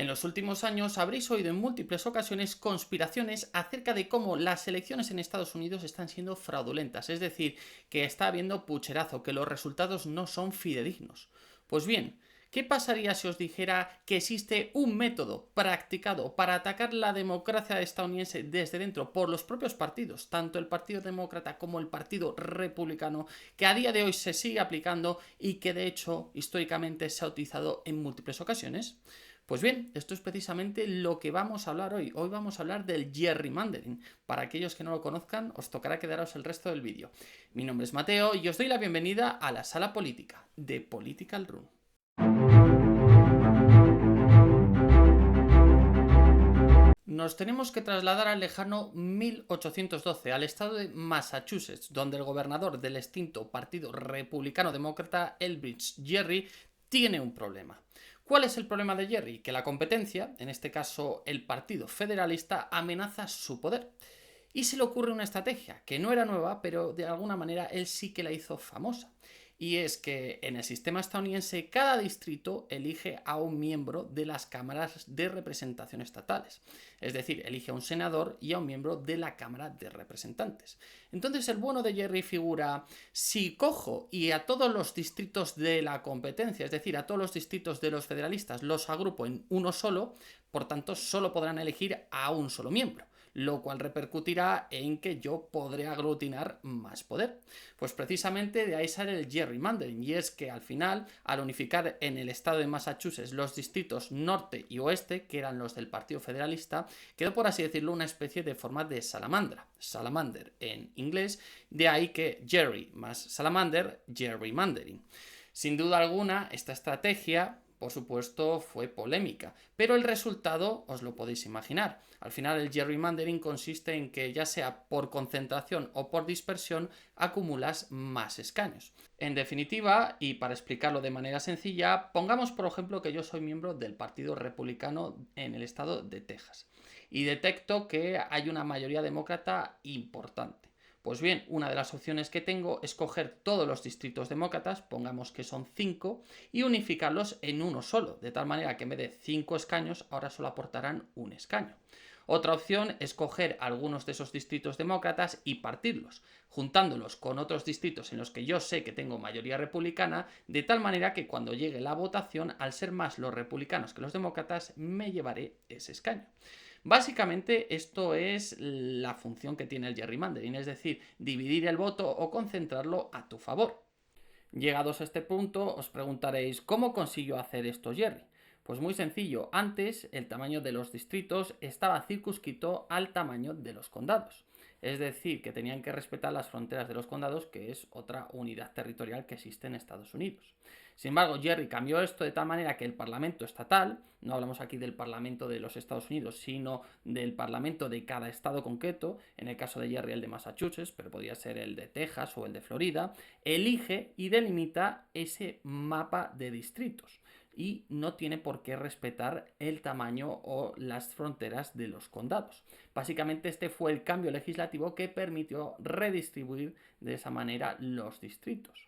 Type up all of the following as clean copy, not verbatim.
En los últimos años habréis oído en múltiples ocasiones conspiraciones acerca de cómo las elecciones en Estados Unidos están siendo fraudulentas, es decir, que está habiendo pucherazo, que los resultados no son fidedignos. Pues bien, ¿qué pasaría si os dijera que existe un método practicado para atacar la democracia estadounidense desde dentro por los propios partidos, tanto el Partido Demócrata como el Partido Republicano, que a día de hoy se sigue aplicando y que de hecho históricamente se ha utilizado en múltiples ocasiones? Pues bien, esto es precisamente lo que vamos a hablar hoy. Hoy vamos a hablar del gerrymandering. Para aquellos que no lo conozcan, os tocará quedaros el resto del vídeo. Mi nombre es Mateo y os doy la bienvenida a la sala política de Political Room. Nos tenemos que trasladar al lejano 1812, al estado de Massachusetts, donde el gobernador del extinto Partido Republicano Demócrata, Elbridge Gerry, tiene un problema. ¿Cuál es el problema de Gerry? Que la competencia, en este caso el Partido Federalista, amenaza su poder. Y se le ocurre una estrategia, que no era nueva, pero de alguna manera él sí que la hizo famosa. Y es que en el sistema estadounidense cada distrito elige a un miembro de las cámaras de representación estatales. Es decir, elige a un senador y a un miembro de la Cámara de Representantes. Entonces el bueno de Gerry figura, si cojo y a todos los distritos de la competencia, es decir, a todos los distritos de los federalistas, los agrupo en uno solo, por tanto solo podrán elegir a un solo miembro, lo cual repercutirá en que yo podré aglutinar más poder. Pues precisamente de ahí sale el gerrymandering, y es que al final, al unificar en el estado de Massachusetts los distritos norte y oeste, que eran los del Partido Federalista, quedó, por así decirlo, una especie de forma de salamandra, salamander en inglés, de ahí que Gerry más salamander, gerrymandering. Sin duda alguna, esta estrategia, por supuesto, fue polémica, pero el resultado os lo podéis imaginar. Al final el gerrymandering consiste en que, ya sea por concentración o por dispersión, acumulas más escaños. En definitiva, y para explicarlo de manera sencilla, pongamos por ejemplo que yo soy miembro del Partido Republicano en el estado de Texas y detecto que hay una mayoría demócrata importante. Pues bien, una de las opciones que tengo es coger todos los distritos demócratas, pongamos que son 5, y unificarlos en uno solo, de tal manera que en vez de 5 escaños, ahora solo aportarán un escaño. Otra opción es coger algunos de esos distritos demócratas y partirlos, juntándolos con otros distritos en los que yo sé que tengo mayoría republicana, de tal manera que cuando llegue la votación, al ser más los republicanos que los demócratas, me llevaré ese escaño. Básicamente esto es la función que tiene el gerrymandering, es decir, dividir el voto o concentrarlo a tu favor. Llegados a este punto, os preguntaréis, ¿cómo consiguió hacer esto Gerry? Pues muy sencillo, antes el tamaño de los distritos estaba circunscrito al tamaño de los condados. Es decir, que tenían que respetar las fronteras de los condados, que es otra unidad territorial que existe en Estados Unidos. Sin embargo, Gerry cambió esto de tal manera que el Parlamento estatal, no hablamos aquí del Parlamento de los Estados Unidos, sino del Parlamento de cada estado concreto, en el caso de Gerry el de Massachusetts, pero podría ser el de Texas o el de Florida, elige y delimita ese mapa de distritos y no tiene por qué respetar el tamaño o las fronteras de los condados. Básicamente este fue el cambio legislativo que permitió redistribuir de esa manera los distritos.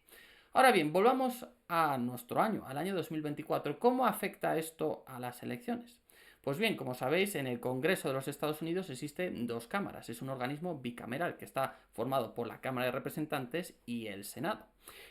Ahora bien, volvamos a nuestro año, al año 2024. ¿Cómo afecta esto a las elecciones? Pues bien, como sabéis, en el Congreso de los Estados Unidos existen dos cámaras. Es un organismo bicameral que está formado por la Cámara de Representantes y el Senado.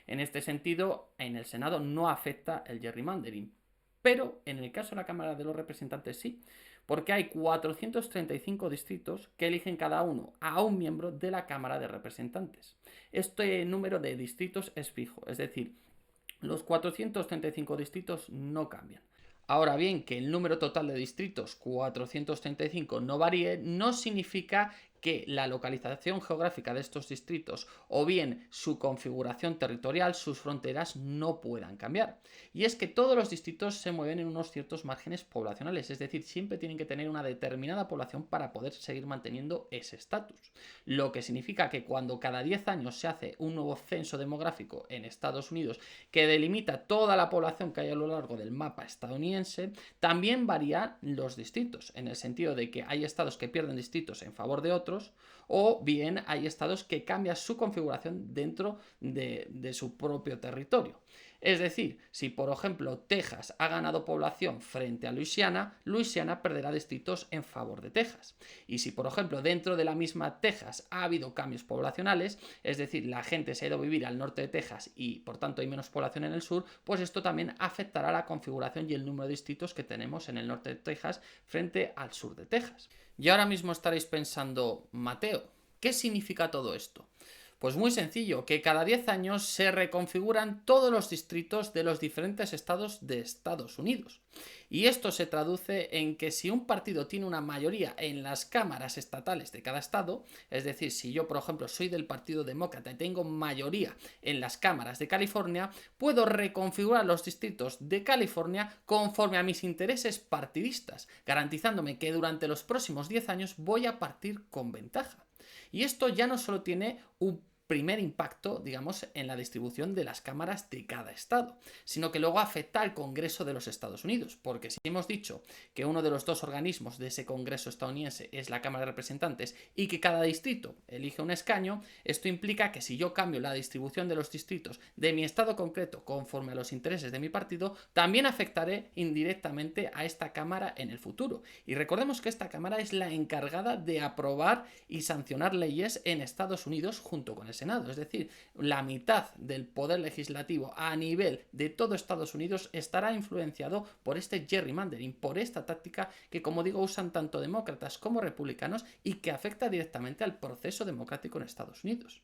En este sentido, en el Senado no afecta el gerrymandering, pero en el caso de la Cámara de los Representantes sí, porque hay 435 distritos que eligen cada uno a un miembro de la Cámara de Representantes. Este número de distritos es fijo, es decir, los 435 distritos no cambian. Ahora bien, que el número total de distritos, 435, no varíe, no significa que la localización geográfica de estos distritos o bien su configuración territorial, sus fronteras, no puedan cambiar. Y es que todos los distritos se mueven en unos ciertos márgenes poblacionales, es decir, siempre tienen que tener una determinada población para poder seguir manteniendo ese estatus. Lo que significa que cuando cada 10 años se hace un nuevo censo demográfico en Estados Unidos que delimita toda la población que hay a lo largo del mapa estadounidense, también varían los distritos, en el sentido de que hay estados que pierden distritos en favor de otros, o bien hay estados que cambian su configuración dentro de su propio territorio. Es decir, si por ejemplo Texas ha ganado población frente a Luisiana, Luisiana perderá distritos en favor de Texas. Y si por ejemplo dentro de la misma Texas ha habido cambios poblacionales, es decir, la gente se ha ido a vivir al norte de Texas y por tanto hay menos población en el sur, pues esto también afectará la configuración y el número de distritos que tenemos en el norte de Texas frente al sur de Texas. Y ahora mismo estaréis pensando, Mateo, ¿qué significa todo esto? Pues muy sencillo, que cada 10 años se reconfiguran todos los distritos de los diferentes estados de Estados Unidos. Y esto se traduce en que si un partido tiene una mayoría en las cámaras estatales de cada estado, es decir, si yo por ejemplo soy del Partido Demócrata y tengo mayoría en las cámaras de California, puedo reconfigurar los distritos de California conforme a mis intereses partidistas, garantizándome que durante los próximos 10 años voy a partir con ventaja. Y esto ya no solo tiene un primer impacto, digamos, en la distribución de las cámaras de cada estado, sino que luego afecta al Congreso de los Estados Unidos, porque si hemos dicho que uno de los dos organismos de ese Congreso estadounidense es la Cámara de Representantes y que cada distrito elige un escaño, esto implica que si yo cambio la distribución de los distritos de mi estado concreto conforme a los intereses de mi partido, también afectaré indirectamente a esta Cámara en el futuro. Y recordemos que esta Cámara es la encargada de aprobar y sancionar leyes en Estados Unidos junto con el Senado, es decir, la mitad del poder legislativo a nivel de todo Estados Unidos estará influenciado por este gerrymandering, por esta táctica que, como digo, usan tanto demócratas como republicanos y que afecta directamente al proceso democrático en Estados Unidos.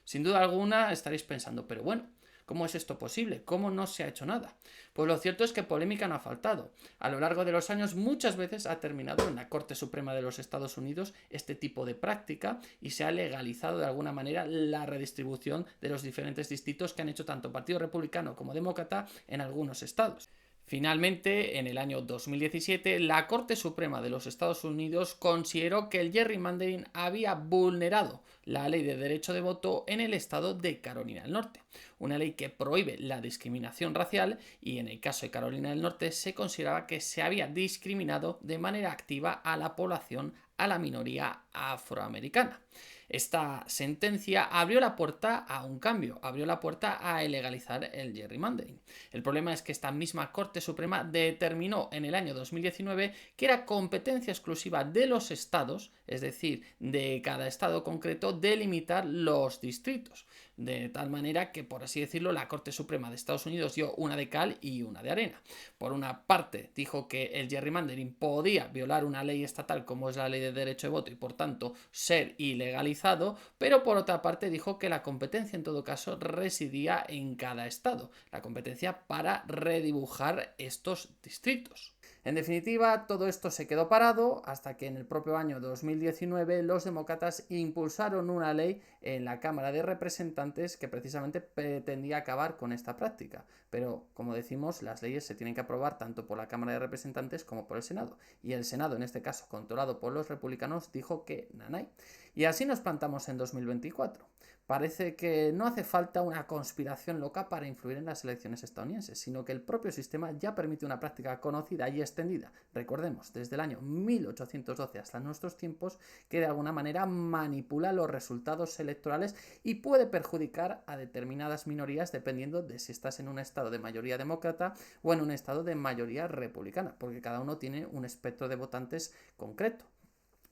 Sin duda alguna estaréis pensando, pero bueno, ¿cómo es esto posible? ¿Cómo no se ha hecho nada? Pues lo cierto es que polémica no ha faltado. A lo largo de los años muchas veces ha terminado en la Corte Suprema de los Estados Unidos este tipo de práctica y se ha legalizado de alguna manera la redistribución de los diferentes distritos que han hecho tanto Partido Republicano como Demócrata en algunos estados. Finalmente, en el año 2017, la Corte Suprema de los Estados Unidos consideró que el gerrymandering había vulnerado la ley de derecho de voto en el estado de Carolina del Norte, una ley que prohíbe la discriminación racial y en el caso de Carolina del Norte se consideraba que se había discriminado de manera activa a la población, a la minoría afroamericana. Esta sentencia abrió la puerta a un cambio, abrió la puerta a ilegalizar el gerrymandering. El problema es que esta misma Corte Suprema determinó en el año 2019 que era competencia exclusiva de los estados, es decir, de cada estado concreto, delimitar los distritos. De tal manera que, por así decirlo, la Corte Suprema de Estados Unidos dio una de cal y una de arena. Por una parte, dijo que el gerrymandering podía violar una ley estatal como es la ley de derecho de voto y, por tanto, ser ilegalizado, pero por otra parte dijo que la competencia en todo caso residía en cada estado, la competencia para redibujar estos distritos. En definitiva, todo esto se quedó parado hasta que en el propio año 2019 los demócratas impulsaron una ley en la Cámara de Representantes que precisamente pretendía acabar con esta práctica. Pero, como decimos, las leyes se tienen que aprobar tanto por la Cámara de Representantes como por el Senado. Y el Senado, en este caso controlado por los republicanos, dijo que nanay. Y así nos plantamos en 2024. Parece que no hace falta una conspiración loca para influir en las elecciones estadounidenses, sino que el propio sistema ya permite una práctica conocida y extendida, recordemos, desde el año 1812 hasta nuestros tiempos, que de alguna manera manipula los resultados electorales y puede perjudicar a determinadas minorías dependiendo de si estás en un estado de mayoría demócrata o en un estado de mayoría republicana, porque cada uno tiene un espectro de votantes concreto.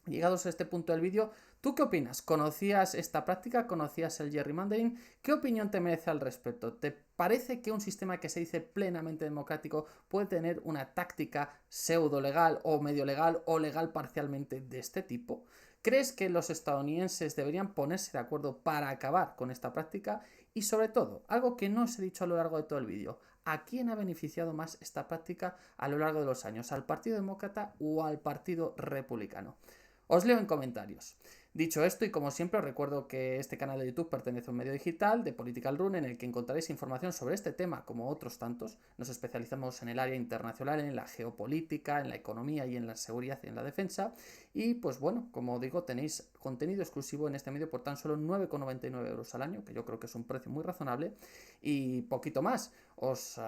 Llegados a este punto del vídeo, ¿tú qué opinas? ¿Conocías esta práctica? ¿Conocías el gerrymandering? ¿Qué opinión te merece al respecto? ¿Te parece que un sistema que se dice plenamente democrático puede tener una táctica pseudo legal o medio legal o legal parcialmente de este tipo? ¿Crees que los estadounidenses deberían ponerse de acuerdo para acabar con esta práctica? Y sobre todo, algo que no os he dicho a lo largo de todo el vídeo, ¿a quién ha beneficiado más esta práctica a lo largo de los años? ¿Al Partido Demócrata o al Partido Republicano? Os leo en comentarios. Dicho esto, y como siempre, os recuerdo que este canal de YouTube pertenece a un medio digital de Political Run en el que encontraréis información sobre este tema, como otros tantos. Nos especializamos en el área internacional, en la geopolítica, en la economía y en la seguridad y en la defensa. Y pues bueno, como digo, tenéis contenido exclusivo en este medio por tan solo 9,99 € al año, que yo creo que es un precio muy razonable. Y poquito más. Os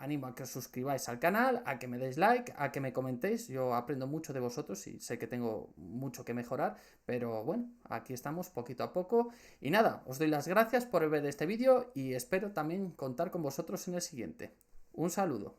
animo a que os suscribáis al canal, a que me deis like, a que me comentéis. Yo aprendo mucho de vosotros y sé que tengo mucho que mejorar, pero bueno, aquí estamos poquito a poco. Y nada, os doy las gracias por ver este vídeo y espero también contar con vosotros en el siguiente. Un saludo.